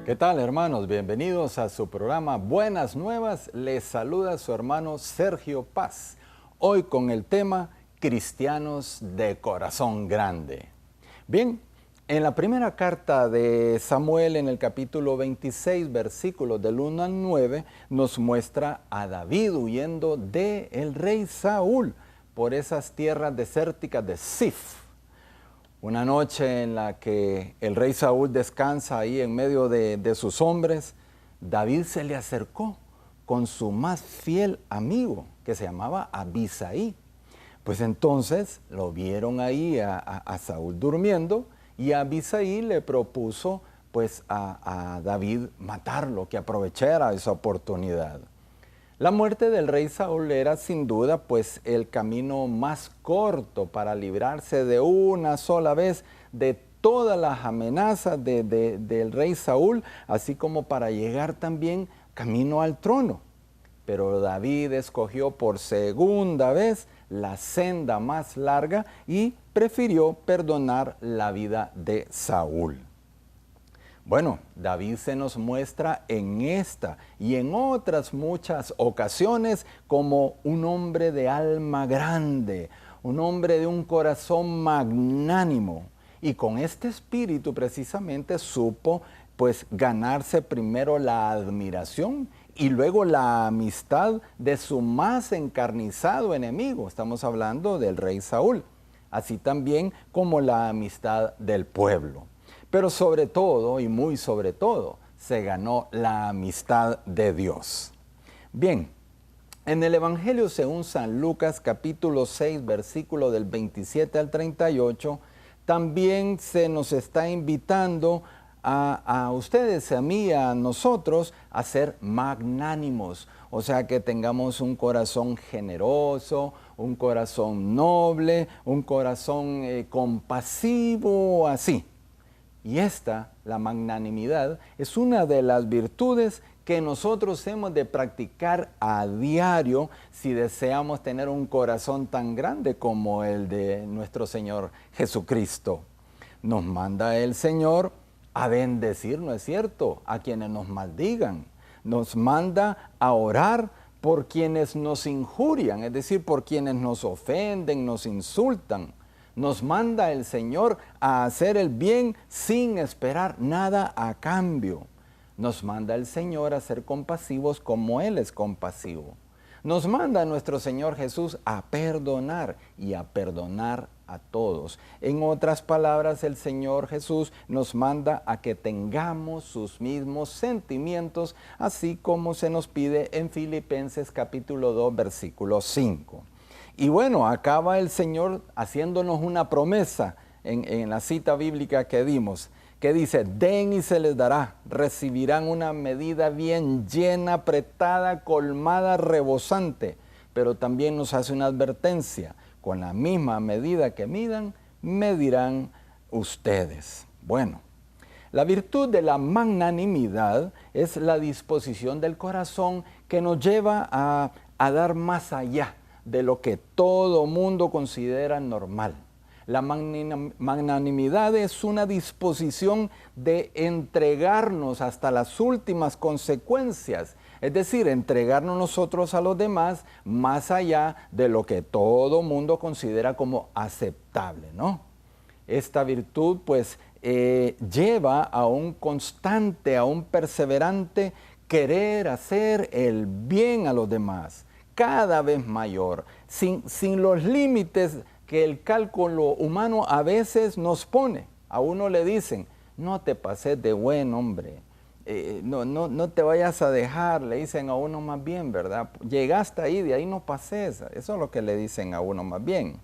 ¿Qué tal, hermanos? Bienvenidos a su programa Buenas Nuevas. Les saluda su hermano Sergio Paz. Hoy con el tema Cristianos de Corazón Grande. Bien, en la primera carta de Samuel, en el capítulo 26, versículos del 1 al 9, nos muestra a David huyendo del rey Saúl por esas tierras desérticas de Zif. Una noche en la que el rey Saúl descansa ahí en medio de sus hombres, David se le acercó con su más fiel amigo, que se llamaba Abisai. Pues entonces lo vieron ahí a Saúl durmiendo, y Abisai le propuso pues a David matarlo, que aprovechara esa oportunidad. La muerte del rey Saúl era sin duda pues el camino más corto para librarse de una sola vez de todas las amenazas del rey Saúl, así como para llegar también camino al trono. Pero David escogió por segunda vez la senda más larga y prefirió perdonar la vida de Saúl. Bueno, David se nos muestra en esta y en otras muchas ocasiones como un hombre de alma grande, un hombre de un corazón magnánimo. Y con este espíritu precisamente supo pues ganarse primero la admiración y luego la amistad de su más encarnizado enemigo. Estamos hablando del rey Saúl, así también como la amistad del pueblo. Pero sobre todo, y muy sobre todo, se ganó la amistad de Dios. Bien, en el Evangelio según San Lucas, capítulo 6, versículo del 27 al 38, también se nos está invitando a ustedes, a mí, a nosotros, a ser magnánimos. O sea, que tengamos un corazón generoso, un corazón noble, un corazón compasivo, así. Y la magnanimidad, es una de las virtudes que nosotros hemos de practicar a diario si deseamos tener un corazón tan grande como el de nuestro Señor Jesucristo. Nos manda el Señor a bendecir, ¿no es cierto?, a quienes nos maldigan. Nos manda a orar por quienes nos injurian, es decir, por quienes nos ofenden, nos insultan. Nos manda el Señor a hacer el bien sin esperar nada a cambio. Nos manda el Señor a ser compasivos como Él es compasivo. Nos manda nuestro Señor Jesús a perdonar y a perdonar a todos. En otras palabras, el Señor Jesús nos manda a que tengamos sus mismos sentimientos, así como se nos pide en Filipenses capítulo 2, versículo 5. Y bueno, acaba el Señor haciéndonos una promesa en la cita bíblica que dimos, que dice: den y se les dará, recibirán una medida bien llena, apretada, colmada, rebosante. Pero también nos hace una advertencia: con la misma medida que midan, medirán ustedes. Bueno, la virtud de la magnanimidad es la disposición del corazón que nos lleva a dar más allá de lo que todo mundo considera normal. La magnanimidad es una disposición de entregarnos hasta las últimas consecuencias, es decir, entregarnos nosotros a los demás más allá de lo que todo mundo considera como aceptable, ¿no? Esta virtud pues lleva a un constante, a un perseverante querer hacer el bien a los demás, cada vez mayor, sin los límites que el cálculo humano a veces nos pone. A uno le dicen: no te pases de buen hombre, no te vayas a dejar, le dicen a uno más bien, ¿verdad? Llegaste ahí, de ahí no pases. Eso es lo que le dicen a uno más bien.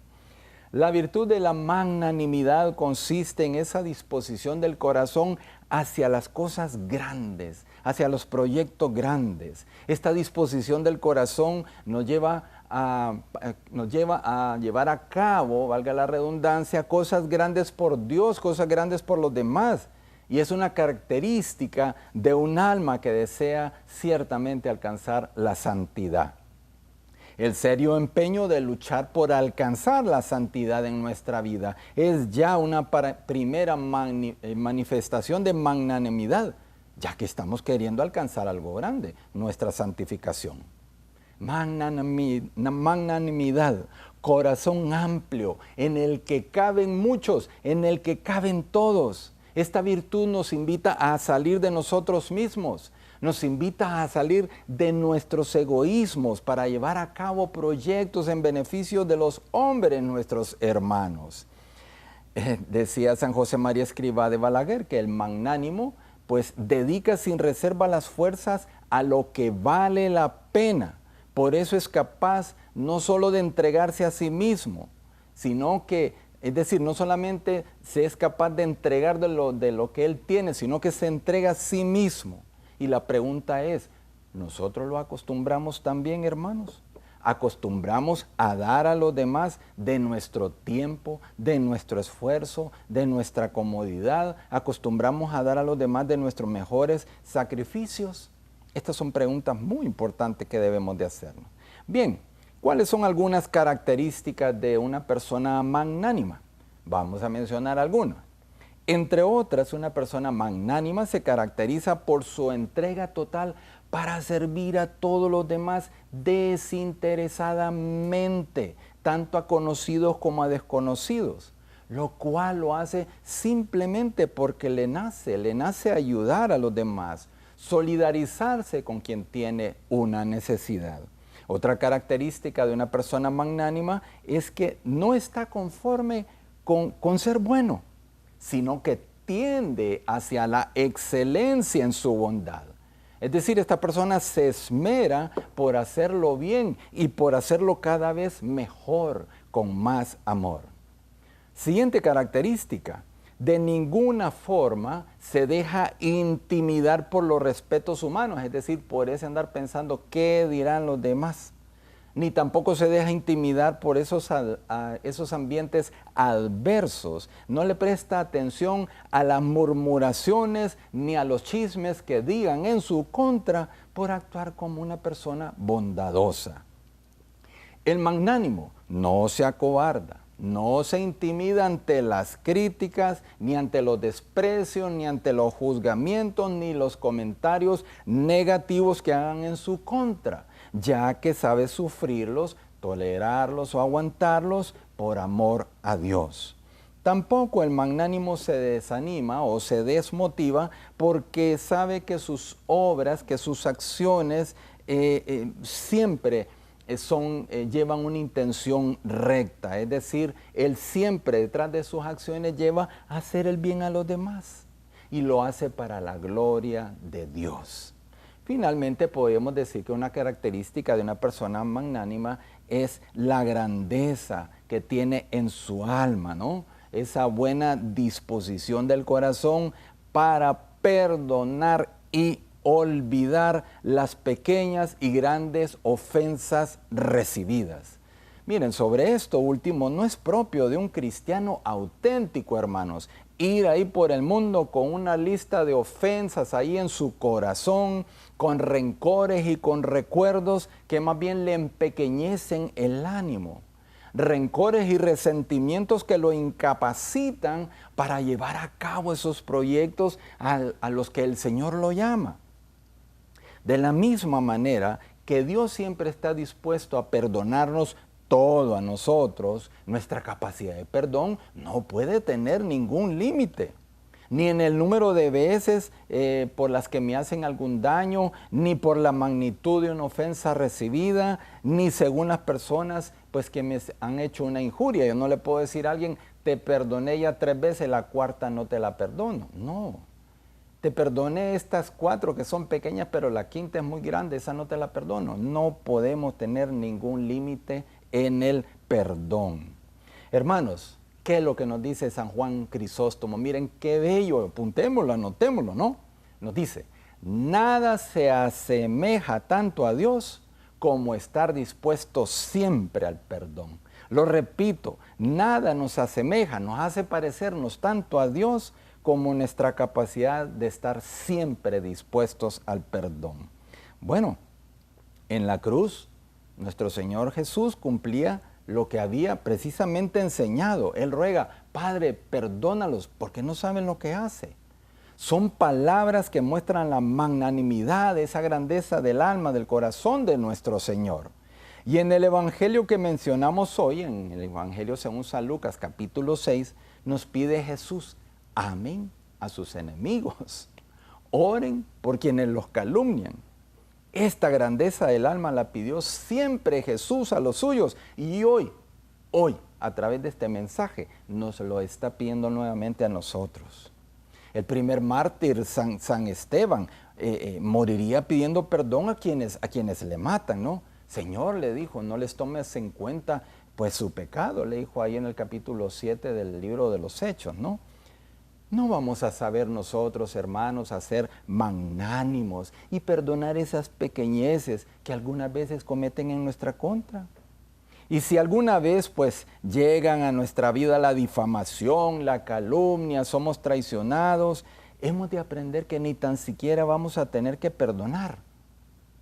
La virtud de la magnanimidad consiste en esa disposición del corazón hacia las cosas grandes, hacia los proyectos grandes. Esta disposición del corazón nos lleva a llevar a cabo, valga la redundancia, cosas grandes por Dios, cosas grandes por los demás. Y es una característica de un alma que desea ciertamente alcanzar la santidad. El serio empeño de luchar por alcanzar la santidad en nuestra vida es ya una primera manifestación de magnanimidad. ya que estamos queriendo alcanzar algo grande, nuestra santificación. Magnanimidad, corazón amplio, en el que caben muchos, en el que caben todos. Esta virtud nos invita a salir de nosotros mismos, nos invita a salir de nuestros egoísmos para llevar a cabo proyectos en beneficio de los hombres, nuestros hermanos. Decía San José María Escrivá de Balaguer que el magnánimo pues dedica sin reserva las fuerzas a lo que vale la pena. Por eso es capaz no solo de entregarse a sí mismo, sino que, es decir, no solamente se es capaz de entregar de lo que él tiene, sino que se entrega a sí mismo. Y la pregunta es, ¿nosotros lo acostumbramos también, hermanos? ¿Acostumbramos a dar a los demás de nuestro tiempo, de nuestro esfuerzo, de nuestra comodidad? ¿Acostumbramos a dar a los demás de nuestros mejores sacrificios? Estas son preguntas muy importantes que debemos de hacernos. Bien, ¿cuáles son algunas características de una persona magnánima? Vamos a mencionar algunas. Entre otras, una persona magnánima se caracteriza por su entrega total para servir a todos los demás desinteresadamente, tanto a conocidos como a desconocidos, lo cual lo hace simplemente porque le nace ayudar a los demás, solidarizarse con quien tiene una necesidad. Otra característica de una persona magnánima es que no está conforme con ser bueno, sino que tiende hacia la excelencia en su bondad. Es decir, esta persona se esmera por hacerlo bien y por hacerlo cada vez mejor, con más amor. Siguiente característica. De ninguna forma se deja intimidar por los respetos humanos, es decir, por ese andar pensando qué dirán los demás. Ni tampoco se deja intimidar por esos ambientes adversos. No le presta atención a las murmuraciones ni a los chismes que digan en su contra por actuar como una persona bondadosa. El magnánimo no se acobarda. No se intimida ante las críticas, ni ante los desprecios, ni ante los juzgamientos, ni los comentarios negativos que hagan en su contra, ya que sabe sufrirlos, tolerarlos o aguantarlos por amor a Dios. Tampoco el magnánimo se desanima o se desmotiva porque sabe que sus obras, que sus acciones siempre llevan una intención recta, es decir, él siempre detrás de sus acciones lleva a hacer el bien a los demás y lo hace para la gloria de Dios. Finalmente podemos decir que una característica de una persona magnánima es la grandeza que tiene en su alma, ¿no? Esa buena disposición del corazón para perdonar y olvidar las pequeñas y grandes ofensas recibidas. Miren, sobre esto último no es propio de un cristiano auténtico, hermanos, ir ahí por el mundo con una lista de ofensas ahí en su corazón, con rencores y con recuerdos que más bien le empequeñecen el ánimo. Rencores y resentimientos que lo incapacitan para llevar a cabo esos proyectos a los que el Señor lo llama. De la misma manera que Dios siempre está dispuesto a perdonarnos todo a nosotros, nuestra capacidad de perdón no puede tener ningún límite, ni en el número de veces por las que me hacen algún daño, ni por la magnitud de una ofensa recibida, ni según las personas pues, que me han hecho una injuria. Yo no le puedo decir a alguien, te perdoné ya 3 veces, la cuarta no te la perdono. No. Te perdoné estas 4 que son pequeñas, pero la quinta es muy grande, esa no te la perdono. No podemos tener ningún límite en el perdón. Hermanos, ¿qué es lo que nos dice San Juan Crisóstomo? Miren qué bello, apuntémoslo, anotémoslo, ¿no? Nos dice, nada se asemeja tanto a Dios como estar dispuesto siempre al perdón. Lo repito, nada nos asemeja, nos hace parecernos tanto a Dios como nuestra capacidad de estar siempre dispuestos al perdón. Bueno, en la cruz, nuestro Señor Jesús cumplía lo que había precisamente enseñado. Él ruega, Padre, perdónalos, porque no saben lo que hace. Son palabras que muestran la magnanimidad, esa grandeza del alma, del corazón de nuestro Señor. Y en el Evangelio que mencionamos hoy, en el Evangelio según San Lucas, capítulo 6, nos pide Jesús: amen a sus enemigos, oren por quienes los calumnian. Esta grandeza del alma la pidió siempre Jesús a los suyos, y hoy, a través de este mensaje, nos lo está pidiendo nuevamente a nosotros. El primer mártir, San Esteban, moriría pidiendo perdón a quienes le matan, ¿no? Señor, le dijo, no les tomes en cuenta pues su pecado, le dijo ahí en el capítulo 7 del libro de los Hechos, ¿no? No vamos a saber nosotros, hermanos, a ser magnánimos y perdonar esas pequeñeces que algunas veces cometen en nuestra contra. Y si alguna vez pues llegan a nuestra vida la difamación, la calumnia, somos traicionados, hemos de aprender que ni tan siquiera vamos a tener que perdonar.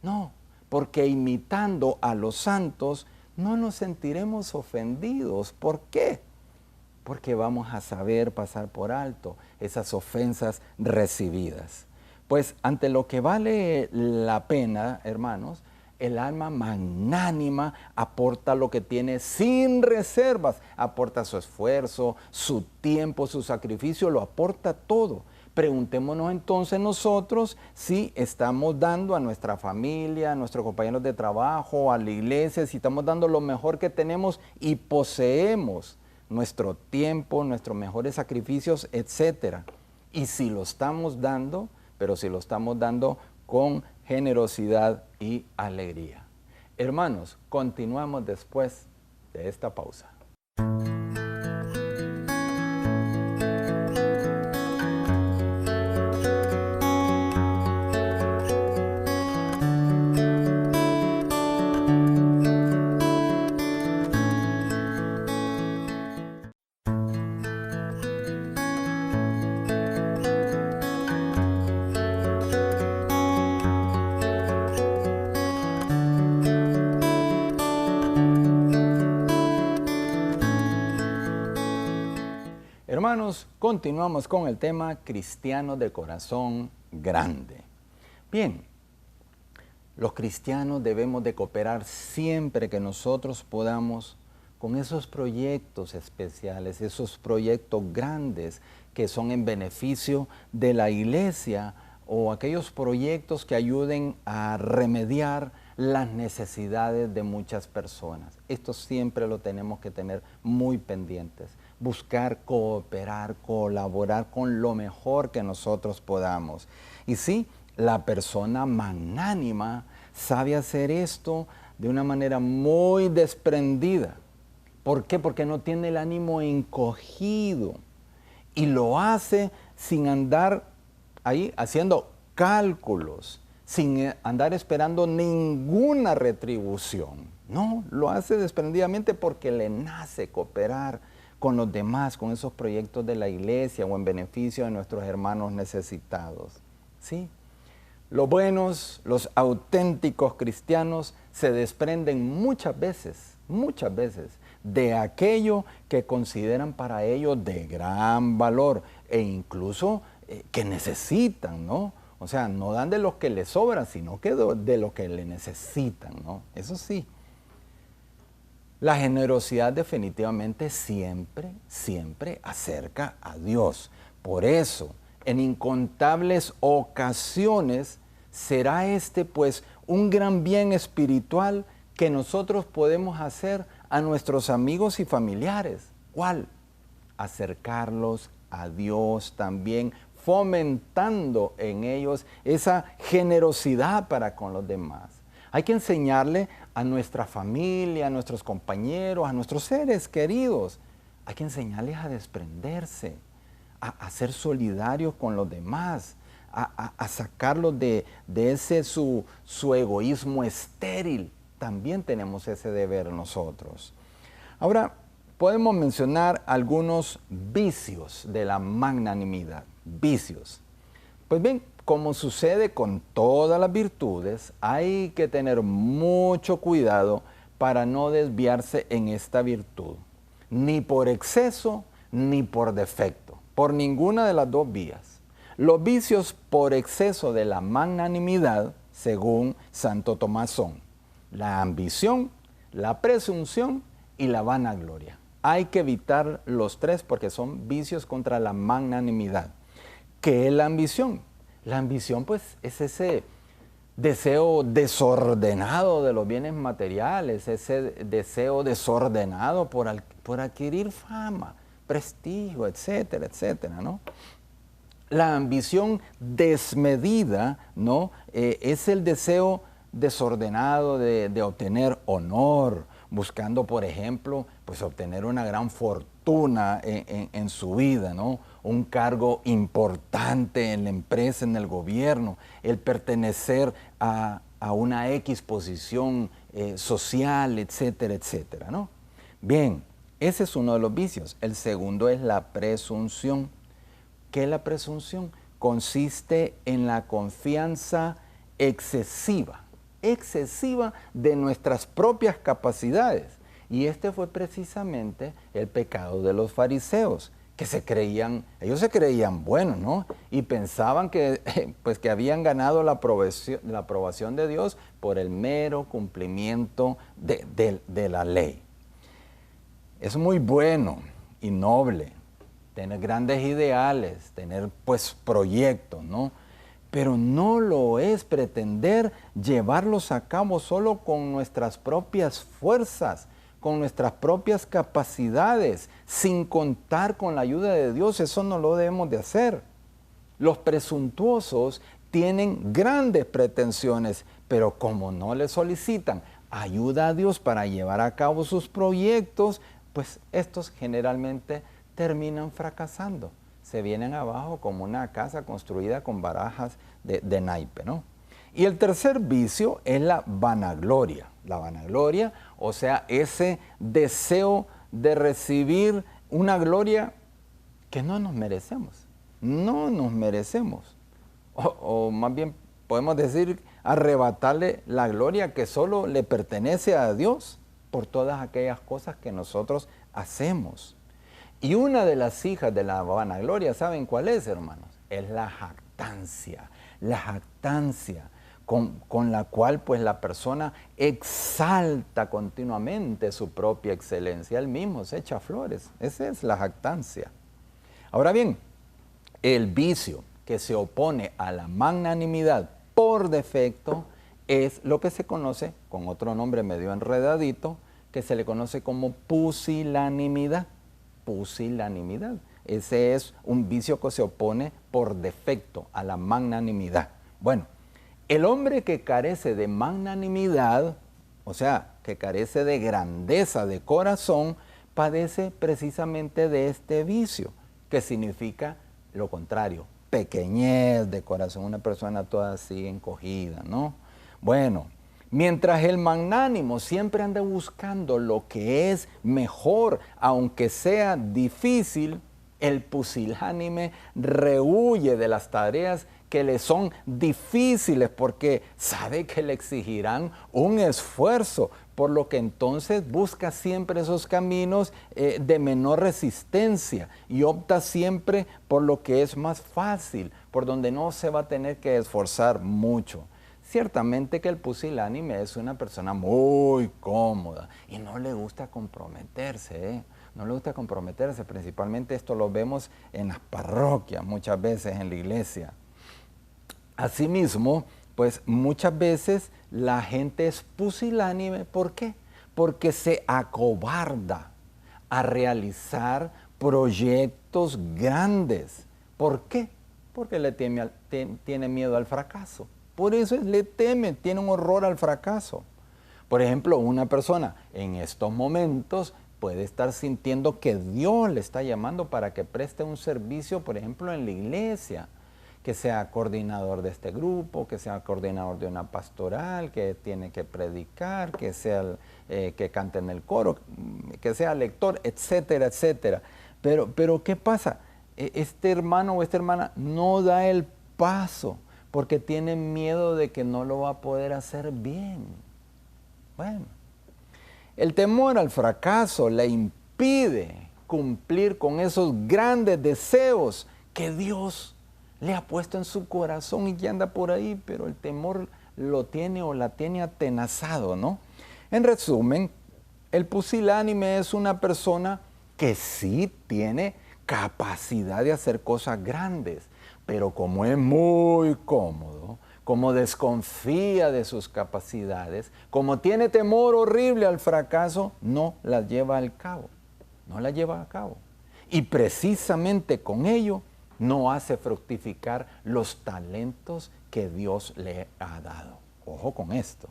No, porque imitando a los santos no nos sentiremos ofendidos. ¿Por qué? Porque vamos a saber pasar por alto esas ofensas recibidas. Pues ante lo que vale la pena, hermanos, el alma magnánima aporta lo que tiene sin reservas, aporta su esfuerzo, su tiempo, su sacrificio, lo aporta todo. Preguntémonos entonces nosotros si estamos dando a nuestra familia, a nuestros compañeros de trabajo, a la iglesia, si estamos dando lo mejor que tenemos y poseemos nuestro tiempo, nuestros mejores sacrificios, etc. Y si lo estamos dando, pero si lo estamos dando con generosidad y alegría. Hermanos, continuamos después de esta pausa. Hermanos, continuamos con el tema cristiano de corazón grande. Bien, los cristianos debemos de cooperar siempre que nosotros podamos con esos proyectos especiales, esos proyectos grandes que son en beneficio de la iglesia o aquellos proyectos que ayuden a remediar las necesidades de muchas personas. Esto siempre lo tenemos que tener muy pendientes. Buscar cooperar, colaborar con lo mejor que nosotros podamos. Y sí, la persona magnánima sabe hacer esto de una manera muy desprendida. ¿Por qué? Porque no tiene el ánimo encogido y lo hace sin andar ahí haciendo cálculos, sin andar esperando ninguna retribución. No, lo hace desprendidamente porque le nace cooperar con los demás, con esos proyectos de la iglesia o en beneficio de nuestros hermanos necesitados. ¿Sí? Los buenos, los auténticos cristianos se desprenden muchas veces, de aquello que consideran para ellos de gran valor e incluso que necesitan, ¿no? O sea, no dan de lo que les sobra, sino que de lo que le necesitan, ¿no? Eso sí. La generosidad definitivamente siempre acerca a Dios. Por eso, en incontables ocasiones, será este pues un gran bien espiritual que nosotros podemos hacer a nuestros amigos y familiares. ¿Cuál? Acercarlos a Dios también, fomentando en ellos esa generosidad para con los demás. Hay que enseñarle a nuestra familia, a nuestros compañeros, a nuestros seres queridos. Hay que enseñarles a desprenderse, a ser solidarios con los demás, a sacarlos de ese su egoísmo estéril. También tenemos ese deber nosotros. Ahora, podemos mencionar algunos vicios de la magnanimidad. Vicios. Pues bien, como sucede con todas las virtudes, hay que tener mucho cuidado para no desviarse en esta virtud, ni por exceso ni por defecto, por ninguna de las dos vías. Los vicios por exceso de la magnanimidad, según Santo Tomás, son la ambición, la presunción y la vanagloria. Hay que evitar los tres porque son vicios contra la magnanimidad. ¿Qué es la ambición? La ambición, pues, es ese deseo desordenado de los bienes materiales, ese deseo desordenado por adquirir fama, prestigio, etcétera, etcétera, ¿no? La ambición desmedida, ¿no? Es el deseo desordenado de obtener honor, buscando, por ejemplo, pues obtener una gran fortuna en su vida, ¿no? Un cargo importante en la empresa, en el gobierno, el pertenecer a una X posición social, etcétera, etcétera, ¿no? Bien, ese es uno de los vicios. El segundo es la presunción. ¿Qué es la presunción? Consiste en la confianza excesiva de nuestras propias capacidades. Y este fue precisamente el pecado de los fariseos, que ellos se creían buenos, ¿no? Y pensaban que, pues, que habían ganado la aprobación de Dios por el mero cumplimiento de la ley. Es muy bueno y noble tener grandes ideales, tener pues proyectos, ¿no? Pero no lo es pretender llevarlos a cabo solo con nuestras propias fuerzas, con nuestras propias capacidades, sin contar con la ayuda de Dios. Eso no lo debemos de hacer. Los presuntuosos tienen grandes pretensiones, pero como no le solicitan ayuda a Dios para llevar a cabo sus proyectos, pues estos generalmente terminan fracasando. Se vienen abajo como una casa construida con barajas de naipe, ¿no? Y el tercer vicio es la vanagloria. La vanagloria, o sea, ese deseo de recibir una gloria que no nos merecemos. No nos merecemos. O más bien podemos decir, arrebatarle la gloria que solo le pertenece a Dios por todas aquellas cosas que nosotros hacemos. Y una de las hijas de la vanagloria, ¿saben cuál es, hermanos? Es la jactancia. La jactancia con la cual pues la persona exalta continuamente su propia excelencia. Él mismo se echa flores. Esa es la jactancia. Ahora bien, el vicio que se opone a la magnanimidad por defecto es lo que se conoce, con otro nombre medio enredadito, que se le conoce como pusilanimidad. Pusilanimidad. Ese es un vicio que se opone por defecto a la magnanimidad. Bueno, el hombre que carece de magnanimidad, o sea, que carece de grandeza de corazón, padece precisamente de este vicio, que significa lo contrario, pequeñez de corazón, una persona toda así encogida, ¿no? Bueno, mientras el magnánimo siempre anda buscando lo que es mejor, aunque sea difícil, el pusilánime rehuye de las tareas que le son difíciles porque sabe que le exigirán un esfuerzo, por lo que entonces busca siempre esos caminos de menor resistencia y opta siempre por lo que es más fácil, por donde no se va a tener que esforzar mucho. Ciertamente que el pusilánime es una persona muy cómoda y no le gusta comprometerse, No le gusta comprometerse, principalmente esto lo vemos en las parroquias, muchas veces en la iglesia. Asimismo, pues muchas veces la gente es pusilánime, ¿por qué? Porque se acobarda a realizar proyectos grandes. ¿Por qué? Porque tiene miedo al fracaso. Por eso le teme, tiene un horror al fracaso. Por ejemplo, una persona en estos momentos puede estar sintiendo que Dios le está llamando para que preste un servicio, por ejemplo, en la iglesia, que sea coordinador de este grupo, que sea coordinador de una pastoral, que tiene que predicar, que sea que cante en el coro, que sea lector, etcétera, etcétera. Pero ¿qué pasa? Este hermano o esta hermana no da el paso porque tiene miedo de que no lo va a poder hacer bien. Bueno, el temor al fracaso le impide cumplir con esos grandes deseos que Dios le ha puesto en su corazón y que anda por ahí, pero el temor lo tiene o la tiene atenazado, ¿no? En resumen, el pusilánime es una persona que sí tiene capacidad de hacer cosas grandes, pero como es muy cómodo, como desconfía de sus capacidades, como tiene temor horrible al fracaso, no las lleva al cabo, no las lleva a cabo. Y precisamente con ello no hace fructificar los talentos que Dios le ha dado. Ojo con esto.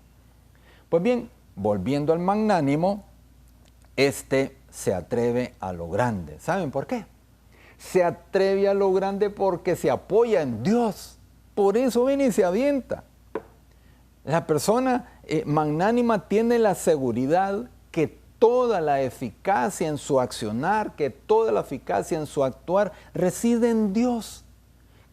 Pues bien, volviendo al magnánimo, este se atreve a lo grande. ¿Saben por qué? Se atreve a lo grande porque se apoya en Dios. Por eso viene y se avienta. La persona magnánima tiene la seguridad que toda la eficacia en su accionar, que toda la eficacia en su actuar reside en Dios,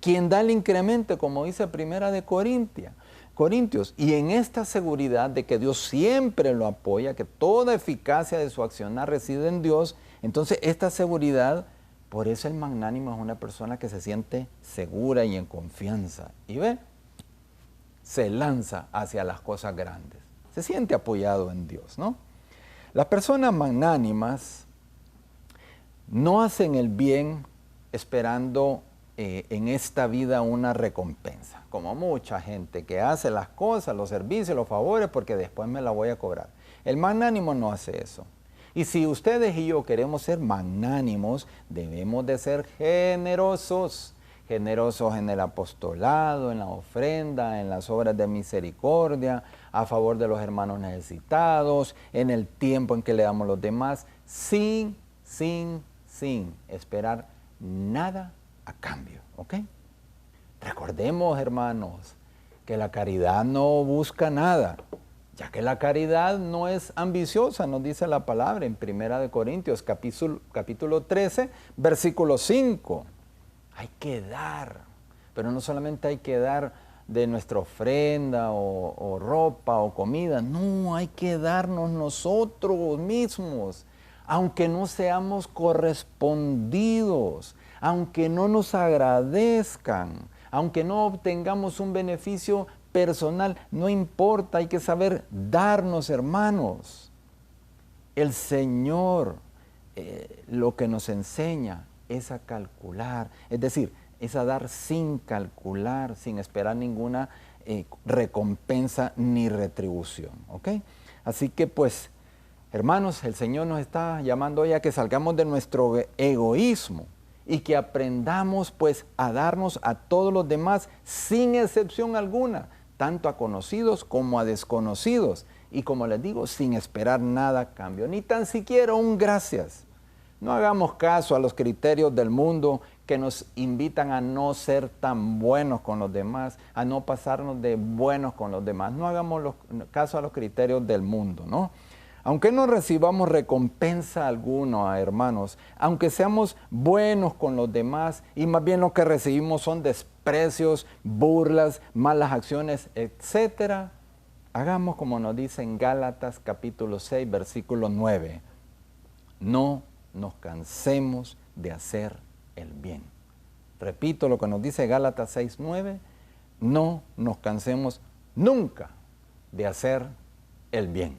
quien da el incremento, como dice Primera de Corintios. Y en esta seguridad de que Dios siempre lo apoya, que toda eficacia de su accionar reside en Dios, entonces esta seguridad, por eso el magnánimo es una persona que se siente segura y en confianza. Y ve, se lanza hacia las cosas grandes. Se siente apoyado en Dios, ¿no? Las personas magnánimas no hacen el bien esperando en esta vida una recompensa, como mucha gente que hace las cosas, los servicios, los favores, porque después me la voy a cobrar. El magnánimo no hace eso. Y si ustedes y yo queremos ser magnánimos, debemos de ser generosos. Generosos en el apostolado, en la ofrenda, en las obras de misericordia, a favor de los hermanos necesitados, en el tiempo en que le damos a los demás, sin esperar nada a cambio, ¿ok? Recordemos, hermanos, que la caridad no busca nada, ya que la caridad no es ambiciosa, nos dice la palabra en Primera de Corintios, capítulo 13, versículo 5. Hay que dar, pero no solamente hay que dar de nuestra ofrenda o ropa o comida, no, hay que darnos nosotros mismos, aunque no seamos correspondidos, aunque no nos agradezcan, aunque no obtengamos un beneficio personal, no importa, hay que saber darnos, hermanos. El Señor lo que nos enseña es a calcular, es decir, es a dar sin calcular, sin esperar ninguna recompensa ni retribución, ¿ok? Así que pues, hermanos, el Señor nos está llamando hoy a que salgamos de nuestro egoísmo y que aprendamos pues a darnos a todos los demás sin excepción alguna, tanto a conocidos como a desconocidos, y como les digo, sin esperar nada a cambio, ni tan siquiera un gracias. No hagamos caso a los criterios del mundo que nos invitan a no ser tan buenos con los demás, a no pasarnos de buenos con los demás. No hagamos caso a los criterios del mundo, ¿no? Aunque no recibamos recompensa alguna, hermanos, aunque seamos buenos con los demás y más bien lo que recibimos son desprecios, burlas, malas acciones, etcétera, hagamos como nos dice en Gálatas capítulo 6, versículo 9. No nos cansemos de hacer el bien. Repito lo que nos dice Gálatas 6:9, no nos cansemos nunca de hacer el bien.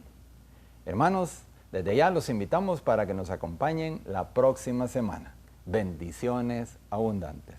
Hermanos, desde ya los invitamos para que nos acompañen la próxima semana. Bendiciones abundantes.